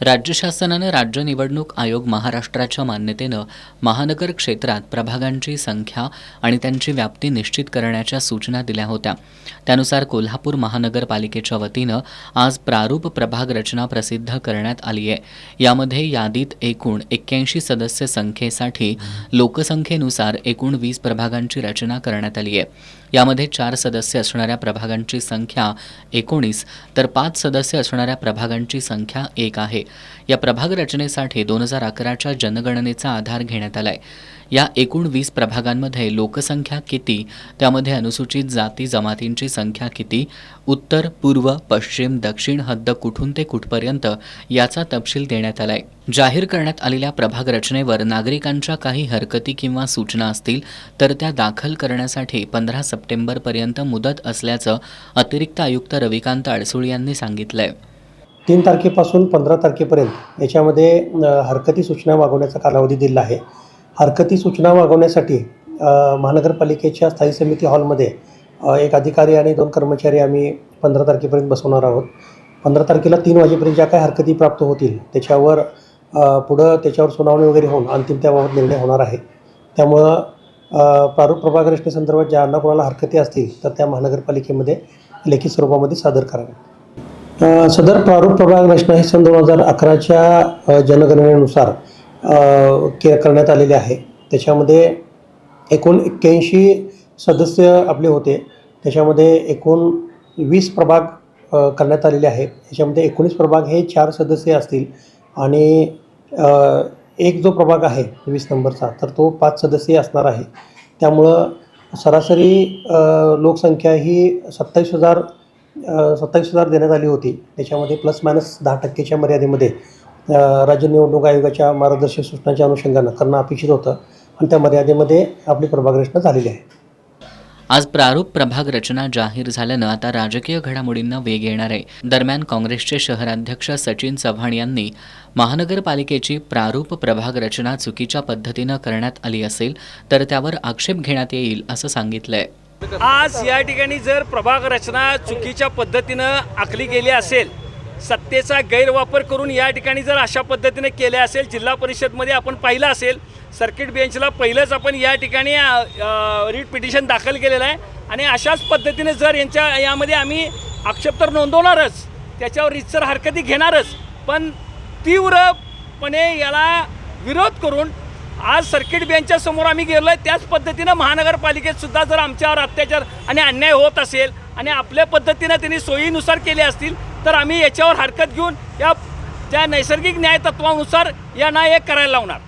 राज्य शासनानं राज्य निवडणूक आयोग महाराष्ट्राच्या मान्यतेनं महानगर क्षेत्रात प्रभागांची संख्या आणि त्यांची व्याप्ती निश्चित करण्याच्या सूचना दिल्या होत्या। त्यानुसार कोल्हापूर महानगरपालिकेच्या वतीनं आज प्रारूप प्रभाग रचना प्रसिद्ध करण्यात आली आहे। यामध्ये यादीत एकूण 81 सदस्य संख्येसाठी लोकसंख्येनुसार एकूण 20 प्रभागांची रचना करण्यात आली आहे। यामध्ये 4 सदस्य असणाऱ्या प्रभागांची संख्या 19 तर 5 सदस्य असणाऱ्या प्रभागांची संख्या 1 आहे। या प्रभाग रचनेसाठी 2011च्या जनगणनेचा आधार घेण्यात आलाय। या एकूण 20 प्रभागांमध्ये लोकसंख्या किती, त्यामध्ये अनुसूचित जाती जमातींची संख्या किती, उत्तर, पूर्व, पश्चिम, दक्षिण हद्द कुठून ते कुठपर्यंत याचा तपशील देण्यात आलाय। जाहीर करण्यात आलेल्या प्रभाग रचनेवर नागरिकांच्या काही हरकती किंवा सूचना असतील तर त्या दाखल करण्यासाठी 15 सप्टेंबरपर्यंत मुदत असल्याचं अतिरिक्त आयुक्त रविकांत अडसूळ यांनी सांगितलंय। 3 तारखेपासून 15 तारखेपर्यंत याच्यामध्ये हरकती सूचना मागवण्याचा कालावधी दिला आहे। हरकती सूचना मागवण्यासाठी महानगरपालिकेच्या स्थायी समिती हॉलमध्ये एक अधिकारी आणि 2 कर्मचारी आम्ही 15 तारखेपर्यंत बसवणार आहोत। 15 तारखेला 3 वाजेपर्यंत ज्या काही हरकती प्राप्त होतील त्याच्यावर त्याच्यावर सुनावणी वगैरे होऊन अंतिम त्याबाबत निर्णय होणार आहे। त्यामुळं प्रारूप प्रभाग रचनेसंदर्भात ज्यांना कोणाला हरकती असतील तर त्या महानगरपालिकेमध्ये लेखी स्वरूपामध्ये सादर कराव्या। सदर प्रारूप प्रभाग रचना ही सन 2011च्या जनगणनेनुसार करण्यात आलेली आहे। त्याच्यामध्ये एकूण 81 सदस्य आपले होते। त्याच्यामध्ये एकूण 20 प्रभाग करण्यात आलेले आहे। याच्यामध्ये 19 प्रभाग हे 4 सदस्य असतील आणि एक जो प्रभाग आहे 20 नंबरचा तर तो 5 सदस्य असणार आहे। त्यामुळं सरासरी लोकसंख्या ही 27,000 देण्यात आली होती। त्याच्यामध्ये प्लस मायनस 10% मर्यादेमध्ये राज्य निवडणूक आयोगाच्या मार्गदर्शक सूचनांच्या अनुषंगानं करणं अपेक्षित होतं आणि त्या मर्यादेमध्ये आपली प्रभाग रचना झालेली आहे। आज प्रारूप प्रभाग रचना जाहीर झाल्यानं आता राजकीय घडामोडींना वेग येणार आहे। दरम्यान काँग्रेसचे शहराध्यक्ष सचिन चव्हाण यांनी महानगरपालिकेची प्रारूप प्रभाग रचना चुकीच्या पद्धतीनं करण्यात आली असेल तर त्यावर आक्षेप घेण्यात येईल असं सांगितलंय। आज या ठिकाणी जर प्रभाग रचना चुकीच्या पद्धतीनं आखली गेली असेल, सत्तेचा गैरवापर करून या ठिकाणी जर अशा पद्धतीने केले असेल, जिल्हा परिषदमध्ये आपण पाहिलं असेल सर्किट बेंचला पहिलंच आपण या ठिकाणी रिट पिटिशन दाखल केलेलं आहे आणि अशाच पद्धतीने जर यामध्ये आम्ही आक्षेप तर नोंदवणारच, त्याच्यावर रितसर हरकती घेणारच, पण तीव्रपणे याला विरोध करून आज सर्किट बेंचच्या समोर आम्ही गेलो आहे। त्याच पद्धतीनं महानगरपालिकेत सुद्धा जर आमच्यावर अत्याचार आणि अन्याय होत असेल आणि आपल्या पद्धतीनं त्यांनी सोयीनुसार केले असतील तर आम्ही याच्यावर हरकत घेऊन या त्या नैसर्गिक न्याय तत्वानुसार यांना हे करायला लावणार।